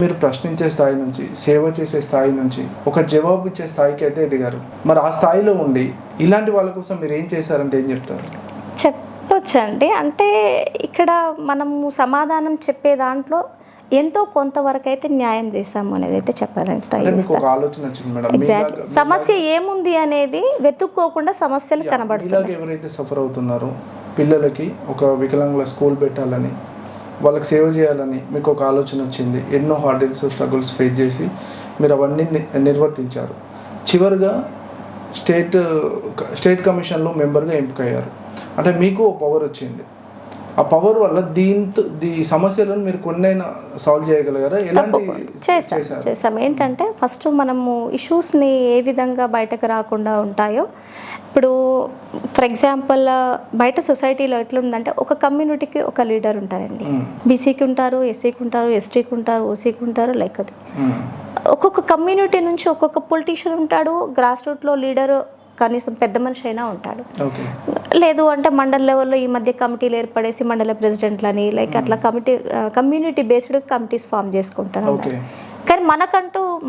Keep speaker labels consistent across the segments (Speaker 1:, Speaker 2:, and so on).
Speaker 1: మీరు ప్రశ్నించే స్థాయి నుంచి, సేవ చేసే స్థాయి నుంచి ఒక జవాబు ఇచ్చే స్థాయికి అయితే ఎదిగారు. మరి ఆ స్థాయిలో ఉండి ఇలాంటి వాళ్ళ కోసం మీరు ఏం చేశారంటే ఏం చెప్తారు?
Speaker 2: చెప్పొచ్చండి. అంటే ఇక్కడ మనము సమాధానం చెప్పే దాంట్లో ఎంతో కొంతవరకైతే న్యాయం చేశాము అనేది అయితే చెప్పాలని ట్రై
Speaker 1: అంటే మీకు
Speaker 2: చేస్తాను.
Speaker 1: ఒక ఆలోచన వచ్చింది మేడం.
Speaker 2: ఎగ్జాక్ట్లీ సమస్య ఏముంది అనేది వెతుక్కోకుండా సమస్యలు
Speaker 1: ఇలాగ
Speaker 2: కనబడుతున్నాయి.
Speaker 1: ఎవరైతే సఫర్ అవుతున్నారో పిల్లలకి ఒక వికలాంగుల స్కూల్ పెట్టాలని, వాళ్ళకి సేవ చేయాలని మీకు ఒక ఆలోచన వచ్చింది. ఎన్నో హార్డిల్స్, స్ట్రగుల్స్ ఫేస్ చేసి మీరు అవన్నీ నిర్వర్తించారు. చివరిగా స్టేట్ కమిషన్లో మెంబర్గా ఎంపికయ్యారు. అంటే మీకు పవర్ వచ్చింది. ఆ పవర్ వల్ల ఈ సమస్యలను మీరు కొన్నైనా సాల్వ్ చేయగలిగారా? ఎలాంటి
Speaker 2: చేసాం ఏంటంటే ఫస్ట్ మనము ఇష్యూస్ని ఏ విధంగా బయటకు రాకుండా ఉంటాయో, ఇప్పుడు ఫర్ ఎగ్జాంపుల్ బయట సొసైటీలో ఎట్లుందంటే ఒక కమ్యూనిటీకి ఒక లీడర్ ఉంటారండి. బీసీకి ఉంటారు, ఎస్సీకి ఉంటారు, ఎస్టీకి ఉంటారు, ఓసీకి ఉంటారు, లైక్ అది ఒక్కొక్క కమ్యూనిటీ నుంచి ఒక్కొక్క పొలిటీషియన్ ఉంటాడు. గ్రాస్ రూట్లో లీడర్ కనీసం పెద్ద మనిషి అయినా ఉంటాడు. లేదు అంటే మండల లెవెల్లో ఈ మధ్య కమిటీలు ఏర్పడేసి మండల ప్రెసిడెంట్లని లైక్ అట్లా కమ్యూనిటీ బేస్డ్ కమిటీస్ ఫామ్ చేసుకుంటారు. కానీ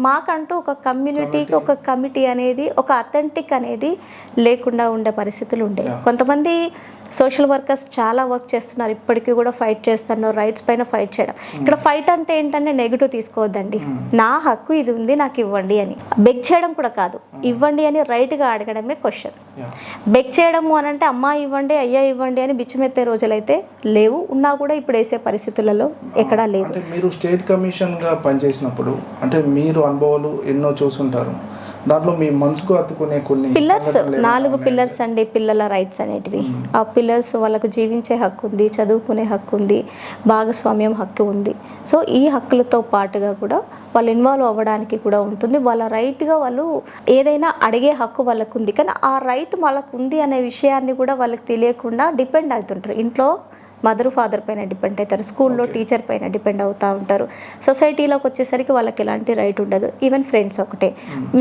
Speaker 2: మాకంటూ ఒక కమ్యూనిటీకి ఒక కమిటీ అనేది, ఒక అథెంటిక్ అనేది లేకుండా ఉండే పరిస్థితులు ఉండే. కొంతమంది సోషల్ వర్కర్స్ చాలా వర్క్ చేస్తున్నారు, ఇప్పటికీ కూడా ఫైట్ చేస్తున్నారు, రైట్స్ పైన ఫైట్ చేయడం. ఇక్కడ ఫైట్ అంటే ఏంటంటే నెగిటివ్ తీసుకోవద్దండి. నా హక్కు ఇది ఉంది, నాకు ఇవ్వండి అని బెగ్ చేయడం కూడా కాదు, ఇవ్వండి అని రైట్గా అడగడమే క్వశ్చన్. బెగ్ చేయడము అని అంటే అమ్మా ఇవ్వండి, అయ్యా ఇవ్వండి అని బిచ్చమెత్తే రోజులైతే లేవు, ఉన్నా కూడా ఇప్పుడు వేసే పరిస్థితులలో ఎక్కడా లేదు.
Speaker 1: మీరు స్టేట్ కమిషన్గా పనిచేసినప్పుడు అంటే మీరు అనుభవాలు ఎన్నో చూసుంటారు. దాంట్లో మీ మనసుకు అతుకునే కొన్ని
Speaker 2: పిల్లర్స్, 4 పిల్లర్స్ అండి పిల్లల రైట్స్ అనేటివి. ఆ పిల్లర్స్ వాళ్ళకు జీవించే హక్కు ఉంది, చదువుకునే హక్కు ఉంది, భాగస్వామ్యం హక్కు ఉంది. సో ఈ హక్కులతో పాటుగా కూడా వాళ్ళు ఇన్వాల్వ్ అవ్వడానికి కూడా ఉంటుంది. వాళ్ళ రైట్గా వాళ్ళు ఏదైనా అడిగే హక్కు వాళ్ళకు ఉంది. కానీ ఆ రైట్ వాళ్ళకు ఉంది అనే విషయాన్ని కూడా వాళ్ళకి తెలియకుండా డిపెండ్ అవుతుంటారు. ఇంట్లో మదర్ ఫాదర్ పైన డిపెండ్ అవుతారు, స్కూల్లో టీచర్ పైన డిపెండ్ అవుతూ ఉంటారు. సొసైటీలోకి వచ్చేసరికి వాళ్ళకి ఎలాంటి రైట్ ఉండదు. ఈవెన్ ఫ్రెండ్స్ ఒకటే,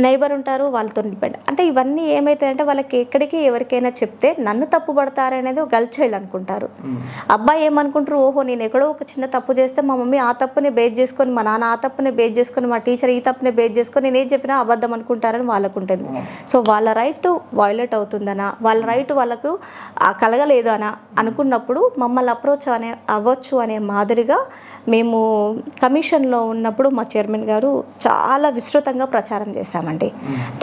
Speaker 2: నైబర్ ఉంటారు, వాళ్ళతో డిపెండ్. అంటే ఇవన్నీ ఏమవుతాయంటే వాళ్ళకి ఎక్కడికి ఎవరికైనా చెప్తే నన్ను తప్పు పడతారనేది ఒక గర్ల్ చైల్డ్ అనుకుంటారు. అబ్బాయి ఏమనుకుంటారు, ఓహో నేను ఎక్కడో ఒక చిన్న తప్పు చేస్తే మా మమ్మీ ఆ తప్పుని బేస్ చేసుకొని, మా నాన్న ఆ తప్పుని బేస్ చేసుకొని, మా టీచర్ ఈ తప్పుని బేస్ చేసుకొని నేను ఏం చెప్పినా అబద్ధం అనుకుంటారని వాళ్ళకు ఉంటుంది. సో వాళ్ళ రైట్ వైలేట్ అవుతుందనా, వాళ్ళ రైట్ వాళ్ళకు కలగలేదు అనా అనుకున్నప్పుడు మమ్మల్ని అప్రోచ్ అవ్వచ్చు అనే మాదిరిగా మేము కమిషన్లో ఉన్నప్పుడు మా చైర్మన్ గారు చాలా విస్తృతంగా ప్రచారం చేశామండి.